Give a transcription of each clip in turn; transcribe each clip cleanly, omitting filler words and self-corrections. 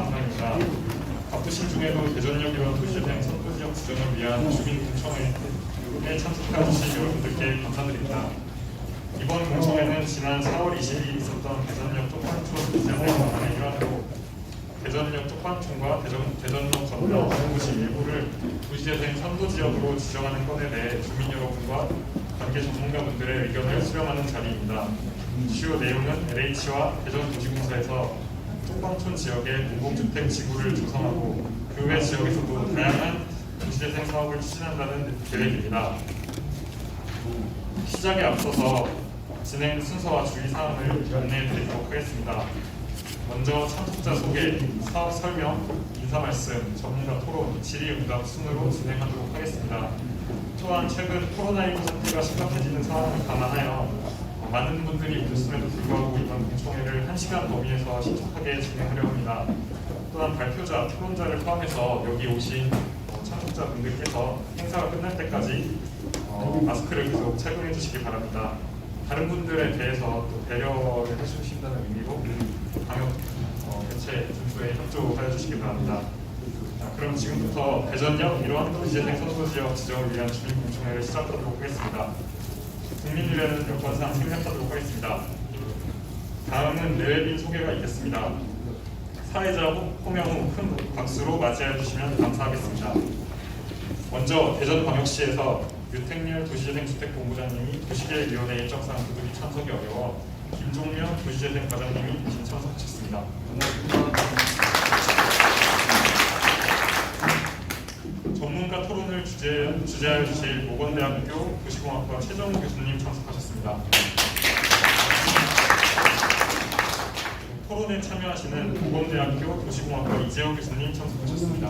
감사합니다. 바쁘신 중에도 대전역 이런 도시재생 선도지역 지정을 위한 주민 공청회에 참석해주신 여러분들께 감사드립니다. 이번 공청회는 지난 4월 20일 있었던 대전역 쪽방촌 도시재생 방안의 일환으로 대전역 쪽방촌과 대전역 건너 도시 일부를 도시재생 선도지역으로 지정하는 것에 대해 주민 여러분과 관계 전문가분들의 의견을 수렴하는 자리입니다. 주요 내용은 LH와 대전도시공사에서 쪽방촌 지역에 공공주택 지구를 조성하고 그 외 지역에서도 다양한 도시재생 사업을 추진한다는 계획입니다. 시작에 앞서서 진행 순서와 주의사항을 안내해 드리도록 하겠습니다. 먼저 참석자 소개, 사업 설명, 인사 말씀, 전문가 토론, 질의응답 순으로 진행하도록 하겠습니다. 또한 최근 코로나19 사태가 심각해지는 상황을 감안하여 많은 분들이 오셨음에도 불구하고 이번 공청회를 1시간 범위에서 신속하게 진행하려 합니다. 또한 발표자, 토론자를 포함해서 여기 오신 참석자분들께서 행사가 끝날 때까지 마스크를 계속 착용해 주시기 바랍니다. 다른 분들에 대해서 또 배려를 해주신다는 의미로 방역 대체 준수에 협조하여 주시기 바랍니다. 그럼 지금부터 대전역 이러한 도시재생 선도지역 지정을 위한 주민공청회를 시작하도록 하겠습니다. 국민의례는 여건상 생략하도록 하겠습니다. 다음은 내외빈 소개가 있겠습니다. 사회자 호명 후 큰 박수로 맞이해 주시면 감사하겠습니다. 먼저 대전광역시에서 유택렬 도시재생주택본부장님이 도시계획위원회 일정상 그들이 참석이 어려워 김종명 도시재생 과장님이 대신 참석하셨습니다. 전문가 토론을 주재하여 주실 모건대학교 도시공학과 최정우 교수님 참석하셨습니다. 토론에 참여하시는 모건대학교 도시공학과 이재호 교수님 참석하셨습니다.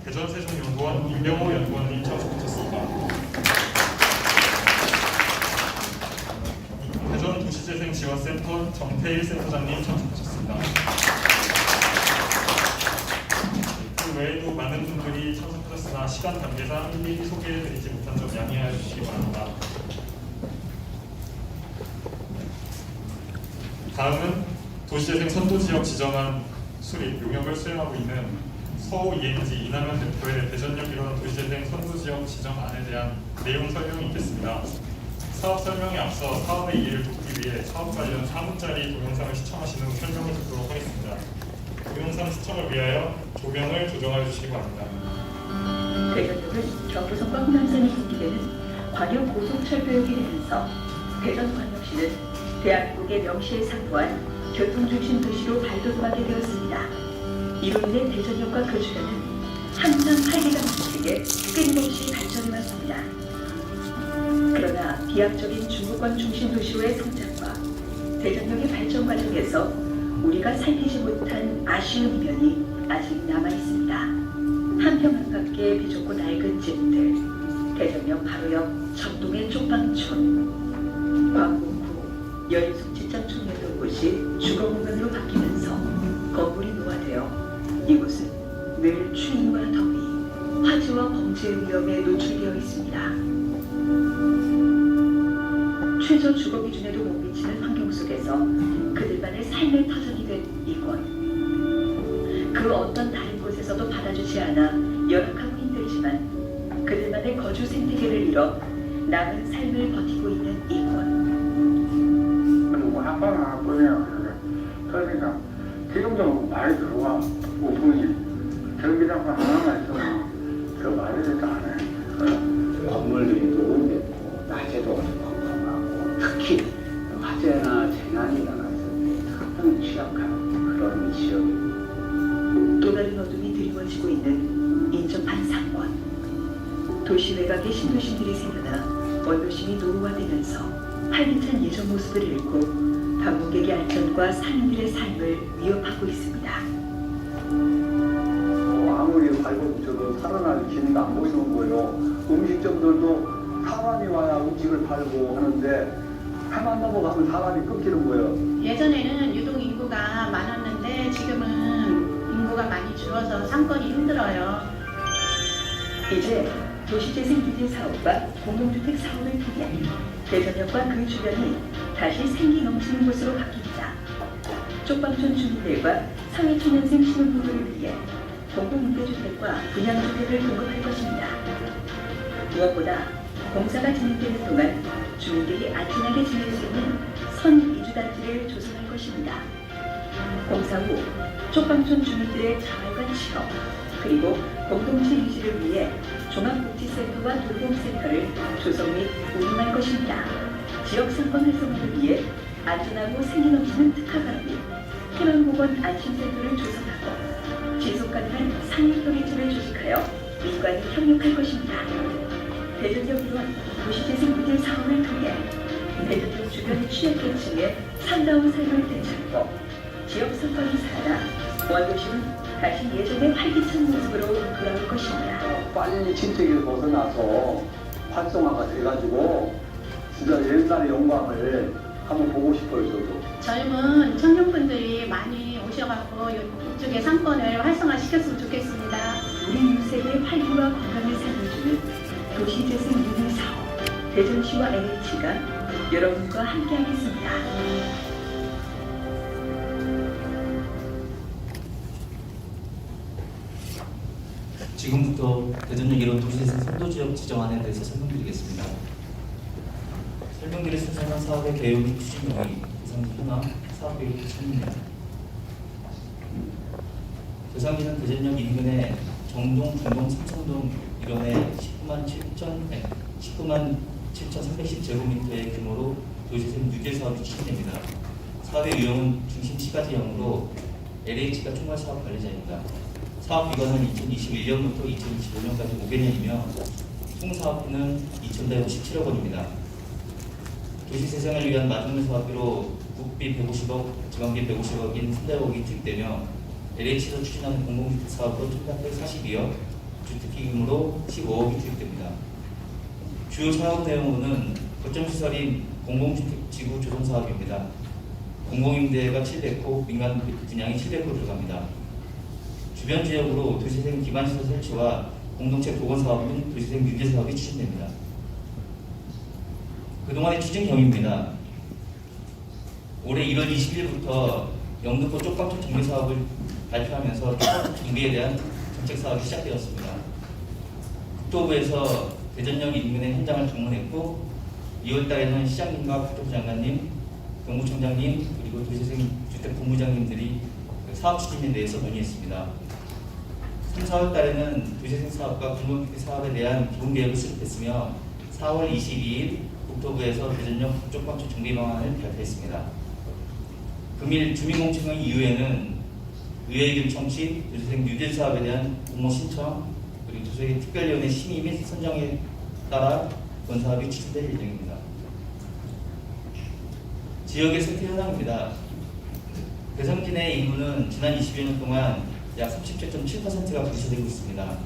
대전세종연구원 임병호 연구원님 참석하셨습니다. 대전도시재생지원센터 정태일 센터장님 참석하셨습니다. 그 외에도 많은 분들이 참석하셨으나 시간 관계상 일일이 소개해드리지 못한 점 양해해 주시기 바랍니다. 다음은 도시재생 선도지역 지정안 수립 용역을 수행하고 있는 서호 ENG 이남현 대표의 대전역 이런 도시재생 선도지역 지정안에 대한 내용 설명이 있겠습니다. 사업 설명에 앞서 사업의 이해를 돕기 위해 사업 관련 4분짜리 동영상을 시청하신 후 설명을 듣도록 하겠습니다. 동영상 시청을 위하여 조명을 조정해 주시기 바랍니다. 대전역은 경부선과 호남선이 분기되는 광역 고속철도역이 되면서 대전광역시는 대한민국의 명시에 상부한 교통중심 도시로 발돋움하게 되었습니다. 이로 인해 대전역과 그 주변은 항상 활기가 넘치게 끊임없이 발전해왔습니다. 그러나 비약적인 중부권 중심 도시로의 성장과 대전역의 발전 과정에서 우리가 살피지 못한 아쉬운 이면이 아직 남아있습니다. 한평 안팎의 비좁고 낡은 집들, 대전역 바로 옆 정동의 쪽방촌, 광복구, 여인숙 직장촌 같은 곳이 주거공간으로 바뀌면서 건물이 노화되어 이곳은 늘 추위와 더위, 화재와 범죄의 위험에 노출되어 있습니다. 최저 주거 기준에도 못 미치는 환경 속에서 그들만의 삶의 터전이 된 이곳. 그 어떤 다른 곳에서도 받아주지 않아 열악하고 힘들지만 그들만의 거주 생태계를 잃어 남은 삶을 버티고 있는 이곳. 그리고 한방 하나 보내요. 그러니까 지금 좀 많이 들어와. 오픈이 전기장판 하나만 있으면 저 말이 되지 않아요. 건물들이 노후됐고 낮에도 깜깜하고 특히 화재나 재난이 일어났을 때 상당히 취약한 그런 지역입니다. 또 다른 어둠이 드리워지고 있는 인접한 상권. 도시 외곽에 신도심들이 생겨나 원도심이 노후화되면서 활기찬 예전 모습을 잃고 방문객의 안전과 상인들의 삶을 위협하고 있습니다. 아무리 발고 살아날 기미가 안 보이는 거예요. 음식점들도 사람이 와야 음식을 팔고 하는데 해만 넘어가면 사람이 끊기는 거예요. 예전에는 유동 인구가 많았는데 지금은 인구가 많이 줄어서 상권이 힘들어요. 이제 도시재생 규제 사업과 공동주택 사업을 통해 대전역과 그 주변이 다시 생기 넘치는 곳으로 바뀝니다. 쪽방촌 주민들과 사회초년생 신혼부부를 위해 공공임대주택과 분양주택을 공급할 것입니다. 무엇보다 공사가 진행되는 동안 주민들이 안전하게 지낼 수 있는 선이주단지를 조성할 것입니다. 공사 후 쪽방촌 주민들의 자활관 취업, 그리고 공동체 유지를 위해 종합복지센터와 돌봄센터를 조성 및 운영할 것입니다. 지역상권 활성화를 위해 안전하고 생기 넘치는 특화가로 및 희망보건 안심센터를 조성하고 지속가능한 상해협의체를 조직하여 민관이 협력할 것입니다. 대전역 또한 도시재생 모델 사업을 통해 대전역 주변 취약계층의 상다운 삶을 되찾고 지역 성과를 살아 원도심은 다시 예전의 활기찬 모습으로 돌아올 것입니다. 빨리 침체기를 벗어나서 활성화가 돼가지고 진짜 옛날의 영광을 한번 보고 싶어요, 저도. 젊은 청년분들이 많이 오셔갖고 이쪽의 상권을 활성화시켰으면 좋겠습니다. 우리 6세의 활기와 건강을 살려주는 도시재생 유닛 사업 대전시와 NH가 여러분과 함께하겠습니다. 지금부터 대전역 1호 도시재생 선도지역 지정안에 대해서 설명드리겠습니다. 설명드릴 순서는 사업의 개요 및 추진 영역, 대상지 현황, 사업 계획 설명입니다. 대상지는 대전역 인근의 정동, 중동, 삼성동 일원의 19만 7,310제곱미터의 규모로 도시재생 유재 사업이 추진됩니다. 사업의 유형은 중심 시가지형으로 LH가 총괄 사업 관리자입니다. 사업 기간은 2021년부터 2025년까지 5개년이며 총 사업비는 2,157억 원입니다. 도시재생을 위한 마중물 사업비로 국비 150억, 지방비 150억인 300억이 투입되며 LH에서 추진하는 공공주택 사업으로 총 842억, 주택기 규모로 15억이 투입됩니다. 주요 사업 내용으로는 거점시설인 공공주택 지구 조성 사업입니다. 공공임대가 700호, 민간 분양이 700호 들어갑니다. 주변 지역으로 도시재생 기반시설 설치와 공동체 보건 사업 및 도시재생 유재 사업이 추진됩니다. 그동안의 추진 경위입니다. 올해 1월 20일부터 영등포 쪽방촌 정비 사업을 발표하면서 쪽방촌 정비에 대한 정책 사업이 시작되었습니다. 국토부에서 대전역 인근의 현장을 방문했고 2월 달에는 시장님과 국토부 장관님, 경무청장님 그리고 도시재생 주택 본부장님들이 사업 추진에 대해서 논의했습니다. 3, 4월 달에는 도시재생 사업과 공공주택 사업에 대한 기본 계획을 수립했으며 4월 22일 국토부에서 대전역 쪽방촌 정비 방안을 발표했습니다. 금일 주민공청회 이후에는 의회의견 청취, 도시재생 유재 사업에 대한 공모 신청, 그리고 도시재생 특별위원회 심의 및 선정에 따라 건사업이 추진될 예정입니다. 지역의 생태 현황입니다. 대성지 내 인구는 지난 20여 년 동안 약 37.7%가 분수되고 있습니다.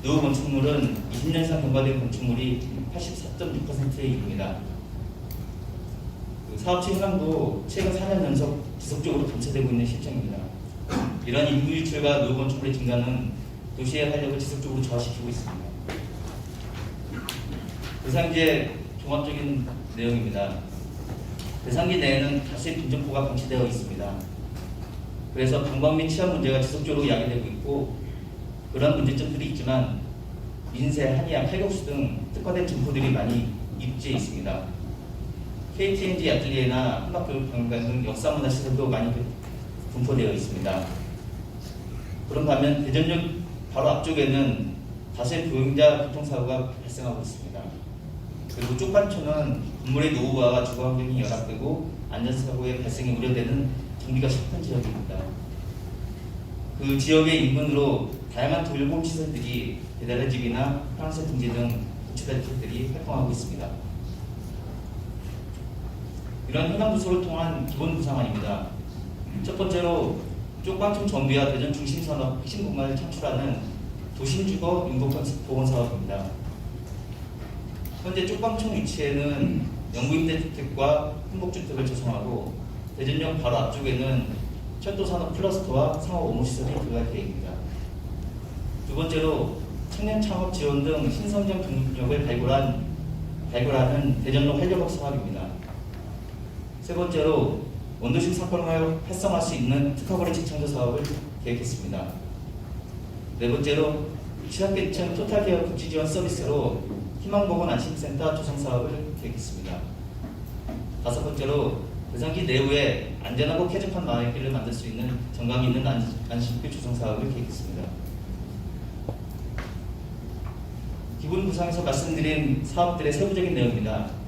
노후 건축물은 20년 이상 경과된 건축물이 84.6%에 이릅니다. 사업체 현황도 최근 4년 연속 지속적으로 감소되고 있는 실정입니다. 이러한 인구 유출과 노후 건축물의 증가는 도시의 활력을 지속적으로 저하시키고 있습니다. 대상지의 종합적인 내용입니다. 대상지 내에는 다수의 빈점포가 방치되어 있습니다. 그래서 방광 및 치안 문제가 지속적으로 야기되고 있고 그러한 문제점들이 있지만 인쇄, 한의학, 칼국수 등 특화된 점포들이 많이 입지해 있습니다. KTNG 아틀리에나 한박교육박물관 등 역사문화시설도 많이 분포되어 있습니다. 그런 반면 대전역 바로 앞쪽에는 다수의 보행자 교통사고가 발생하고 있습니다. 그리고 쪽반촌은 건물의 노후와 주거환경이 열악되고 안전사고의 발생이 우려되는 정비가 심한 지역입니다. 그 지역의 인근으로 다양한 돌봄시설들이 배달의 집이나 프랑스 등지 등 복지단체들이 활동하고 있습니다. 이런 현황 분석을 통한 기본 구상안입니다. 첫 번째로 쪽방촌 정비와 대전 중심산업 핵심 공간을 창출하는 도심주거 인구보건 사업입니다. 현재 쪽방촌 위치에는 영구임대주택과 한복주택을 조성하고 대전역 바로 앞쪽에는 철도산업 클러스터와 상업 업무시설이 들어갈 계획입니다. 두 번째로 청년 창업 지원 등 신성장 동력을 발굴하는 대전로 활력업 사업입니다. 세 번째로 원도심 상권을 활성화할 수 있는 특화거리 재창조 사업을 계획했습니다. 네 번째로 취약계층 토탈케어 복지지원 서비스로 희망보건 안심센터 조성 사업을 계획했습니다. 다섯 번째로 대상지 내부에 안전하고 쾌적한 마을길을 만들 수 있는 정감 있는 안심길 조성 사업을 계획했습니다. 기본 구상에서 말씀드린 사업들의 세부적인 내용입니다.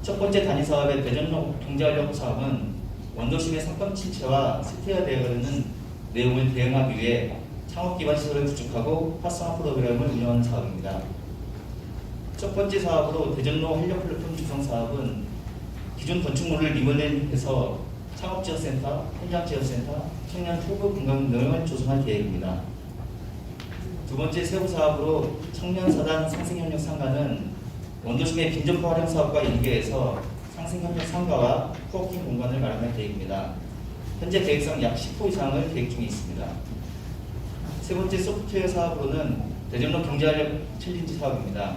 첫 번째 단위 사업의 대전로 경제활력 사업은 원도심의 상권 침체와 쇠퇴화되어가는 내용을 대응하기 위해 창업 기반 시설을 구축하고 활성화 프로그램을 운영하는 사업입니다. 첫 번째 사업으로 대전로 활력 플랫폼 조성 사업은 기존 건축물을 리모델링해서 창업지원센터, 현장지원센터, 청년 후보 공간 등을 조성할 계획입니다. 두 번째 세부 사업으로 청년사단 상생협력 상가는 원도심의 빈점포 활용 사업과 연계해서 상생협력 상가와 코워킹 공간을 마련할 계획입니다. 현재 계획상 약 10호 이상을 계획 중에 있습니다. 세 번째 소프트웨어 사업으로는 대전로 경제활력 챌린지 사업입니다.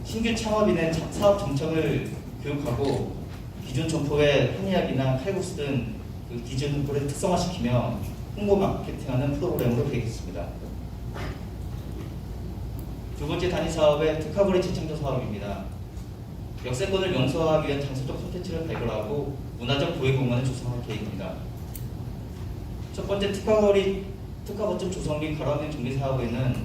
신규 창업인의 사업 정책을 교육하고 기존 점포의 한의학이나 칼국수 등 기존 점포를 특성화시키며 홍보 마케팅하는 프로그램으로 계획했습니다. 두 번째 단위 사업의 특화거리 재창조 사업입니다. 역세권을 명소화하기 위한 장소적 콘텐츠를 발굴하고 문화적 보행 공간을 조성할 계획입니다. 첫 번째 특화 거점 조성 및 가로등 정비 사업에는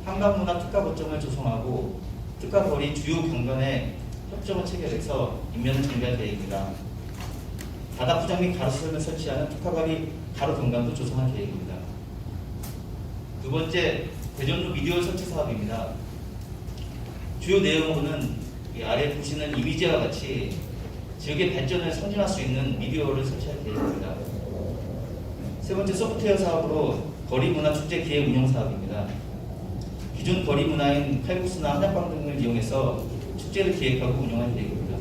한강문화 특화 거점을 조성하고 특화 거리 주요 경관에 협정을 체결해서 인면을 정비할 계획입니다. 바다 포장 및 가로수를 설치하는 특화 거리 가로 경관도 조성할 계획입니다. 두 번째 대전로 미디어 설치 사업입니다. 주요 내용으로는 이 아래 보시는 이미지와 같이 지역의 발전을 선진할 수 있는 미디어를 설치할 계획입니다. 세 번째 소프트웨어 사업으로 거리문화 축제 기획 운영 사업입니다. 기존 거리문화인 칼국수나 한약방 등을 이용해서 축제를 기획하고 운영할 계획입니다.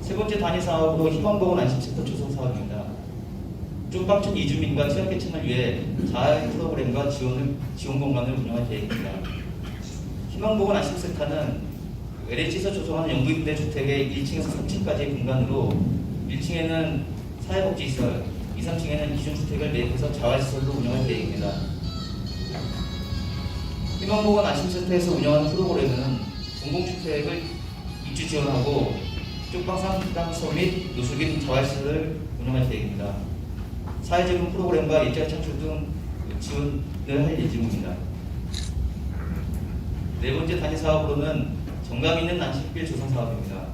세 번째 단위 사업으로 희망보건 안심센터 조성 사업입니다. 쪽방촌 이주민과 취약계층을 위해 자활 프로그램과 지원 공간을 운영할 계획입니다. 희망보건 안심센터는 LH에서 조성하는 영구임대 주택의 1층에서 3층까지의 공간으로 1층에는 사회복지시설, 2, 3층에는 기존 주택을 매입해서 자활시설로 운영할 계획입니다. 희망보건 안심센터에서 운영하는 프로그램은 공공주택을 입주 지원하고 쪽방상수당 및 노숙인 자활시설을 운영할 계획입니다. 사회적인 프로그램과 일자리 창출 등 지원을 할 예정입니다. 네 번째 단위 사업으로는 정감 있는 안심길 조성 사업입니다.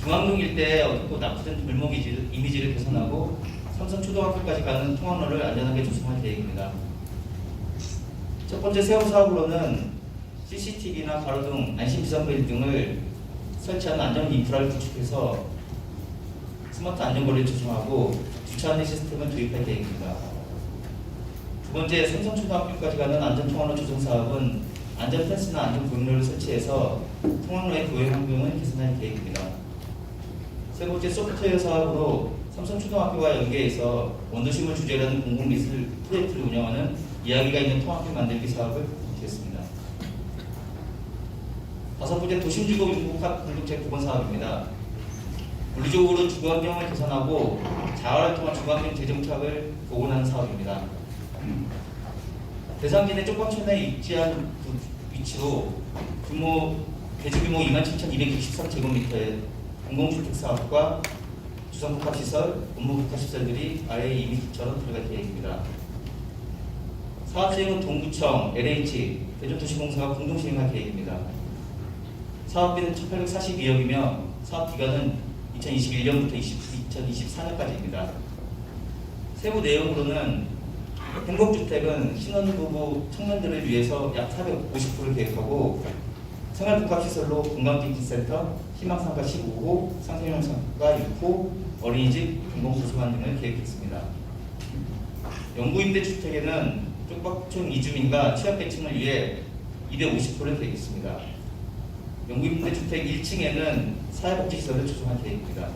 중앙동 일대의 어둡고 나쁘던 골목 이미지를 개선하고 삼성초등학교까지 가는 통학로를 안전하게 조성할 계획입니다. 첫 번째 세부 사업으로는 CCTV나 가로등, 안심비상벨 등을 설치하는 안전 인프라를 구축해서 스마트 안전거리를 조성하고 주차 안내 시스템을 도입할 계획입니다. 두 번째 삼성초등학교까지 가는 안전통학로 조성 사업은 안전 펜스나 안전 보행로를 설치해서 통학로의 보행 환경을 개선할 계획입니다. 세 번째 소프트웨어 사업으로 삼성초등학교와 연계해서 원도심을 주제로 하는 공공미술 프로젝트를 운영하는 이야기가 있는 통학교 만들기 사업을 주겠습니다. 다섯 번째 도심주거 융복합 공동체 보건 사업입니다. 물리적으로 주거환경을 개선하고 자활을 통한 주거환경 재정착을 복원하는 사업입니다. 대상진의 쪽방촌에 위치한 위치로 대지규모 27,263제곱미터의 공공주택 사업과 주상복합시설, 업무복합시설들이 아래의 이미지처럼 들어갈 계획입니다. 사업 시행은 동구청, LH, 대전도시공사가 공동 시행할 계획입니다. 사업비는 1,842억이며 사업 기간은 2021년부터 2024년까지입니다. 세부 내용으로는 행복주택은 신혼부부 청년들을 위해서 약 450호를 계획하고 생활복합시설로 건강기기센터, 희망상가 15호, 상생형상가 6호, 어린이집, 공공도서관 등을 계획했습니다. 영구임대주택에는 쪽방촌 이주민과 취약계층을 위해 250호를 계획했습니다. 영구임대주택 1층에는 사회복지시설을 조성할 계획입니다.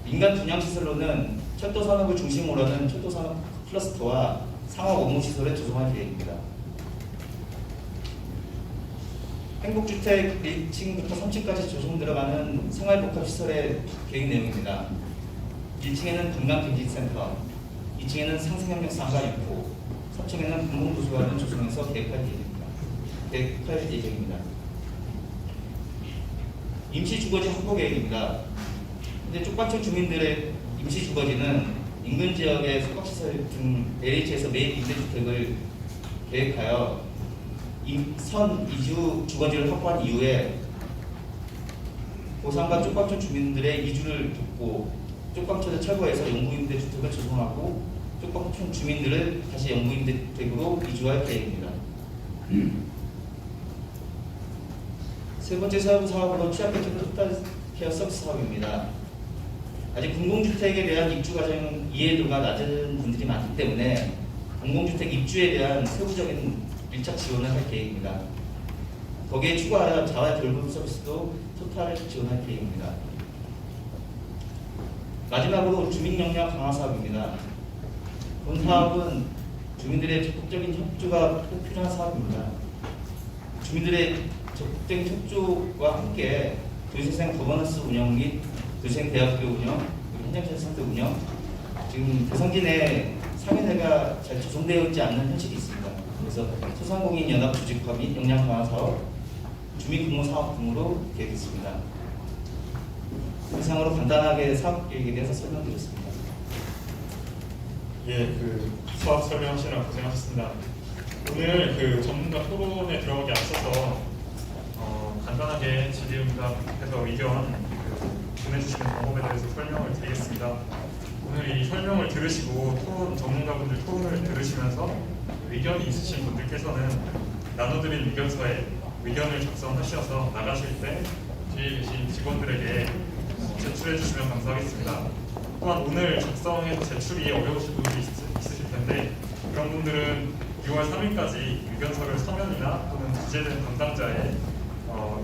민간 분양시설로는 철도산업을 중심으로 하는 철도산업 클러스터와 상업 업무시설을 조성할 계획입니다. 행복주택 1층부터 3층까지 조성 들어가는 생활복합시설의 계획 내용입니다. 1층에는 건강검진센터, 2층에는 상생협력 상가 육포, 3층에는 공공도서관을 조성해서 계획할 예정입니다. 임시주거지 확보 계획입니다. 근데 쪽방촌 주민들의 임시주거지는 인근 지역의 숙박시설 등 LH에서 매입 임대주택을 계획하여 선 이주 주거지를 확보한 이후에 고산과 쪽방촌 주민들의 이주를 돕고 쪽방촌을 철거해서 영구임대주택을 조성하고 쪽방촌 주민들을 다시 영구임대주택으로 이주할 계획입니다. 세 번째 사업으로 취약계층 토탈케어 서비스 사업입니다. 아직 공공주택에 대한 입주 과정 이해도가 낮은 분들이 많기 때문에 공공주택 입주에 대한 세부적인 밀착 지원을 할 계획입니다. 거기에 추가하여 자활 돌봄 서비스도 토탈 지원할 계획입니다. 마지막으로 주민 역량 강화 사업입니다. 본 사업은 주민들의 적극적인 협조가 꼭 필요한 사업입니다. 주민들의 적극적인 협조와 함께 도시생 거버넌스 운영 및 도시생 대학교 운영, 그리고 현장센터 운영, 지금 대성지 내 상인회가 잘 조성되어 있지 않는 현실이 있습니다. 그래서 소상공인 연합 조직화 및 역량 강화 사업, 주민 근무 사업 등으로 계획했습니다. 이상으로 간단하게 사업 계획에 대해서 설명드렸습니다. 예, 사업 설명하시느라 고생하셨습니다. 오늘 전문가 토론에 들어가기 앞서서 간단하게 질의응답해서 의견 보내주시는 방법에 대해서 설명을 드리겠습니다. 오늘 이 설명을 들으시고 전문가분들 토론을 들으시면서 의견이 있으신 분들께서는 나눠드린 의견서에 의견을 작성하셔서 나가실 때 뒤에 계신 직원들에게 제출해 주시면 감사하겠습니다. 또한 오늘 작성해서 제출이 어려우신 분들이 있으실 텐데 그런 분들은 6월 3일까지 의견서를 서면이나 또는 부재된 담당자의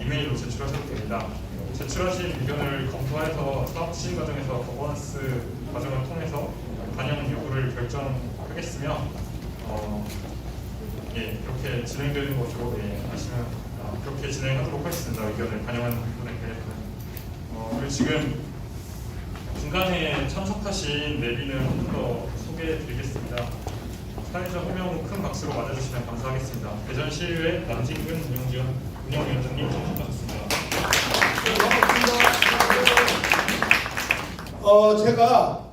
이메일로 제출하셔도 됩니다. 제출하신 의견을 검토해서 사업 추진 과정에서 거버넌스 과정을 통해서 반영 여부를 결정하겠으며 그렇게 진행되는 것으로 아시면 그렇게 진행하도록 하겠습니다. 의견을 반영하는 부분에 대해서는 그리고 지금 중간에 참석하신 내비는 좀 더 소개해드리겠습니다. 사회자 호명 후 큰 박수로 맞아주시면 감사하겠습니다. 대전시의회 남진근 운영위원장님 참석하셨습니다. 제가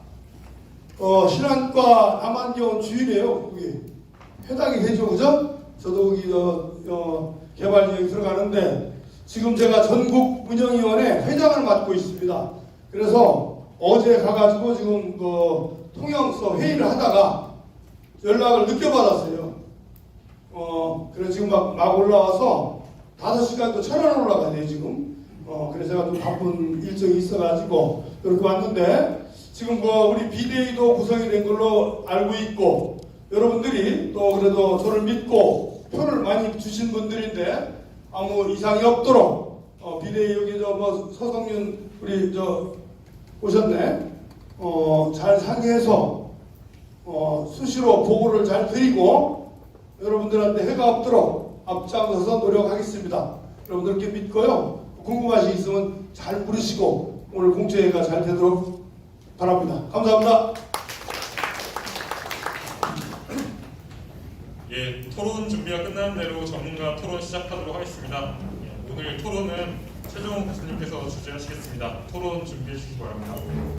신안과 남한교원 주일이에요. 거기 해당이 되죠, 그죠? 저도 거기 개발 지역에 들어가는데 지금 제가 전국 운영위원회 회장을 맡고 있습니다. 그래서 어제 가가지고 지금 통영서 회의를 하다가 연락을 늦게 받았어요. 그래서 지금 막 올라와서 5시간도 천안 올라가야 돼요, 지금. 그래서 제가 좀 바쁜 일정이 있어가지고 이렇게 왔는데 지금 우리 비대위도 구성이 된 걸로 알고 있고 여러분들이 또 그래도 저를 믿고 표를 많이 주신 분들인데 아무 이상이 없도록 비대위 여기 서성윤 우리 오셨네. 잘 상의해서 수시로 보고를 잘 드리고 여러분들한테 해가 없도록 앞장서서 노력하겠습니다. 여러분들께 믿고요. 궁금하신 게 있으면 잘 물으시고 오늘 공채회가 잘 되도록 바랍니다. 감사합니다. 예, 토론 준비가 끝나는 대로 전문가 토론 시작하도록 하겠습니다. 오늘 토론은 최종욱 교수님께서 주재하시겠습니다. 토론 준비해 주시기 바랍니다.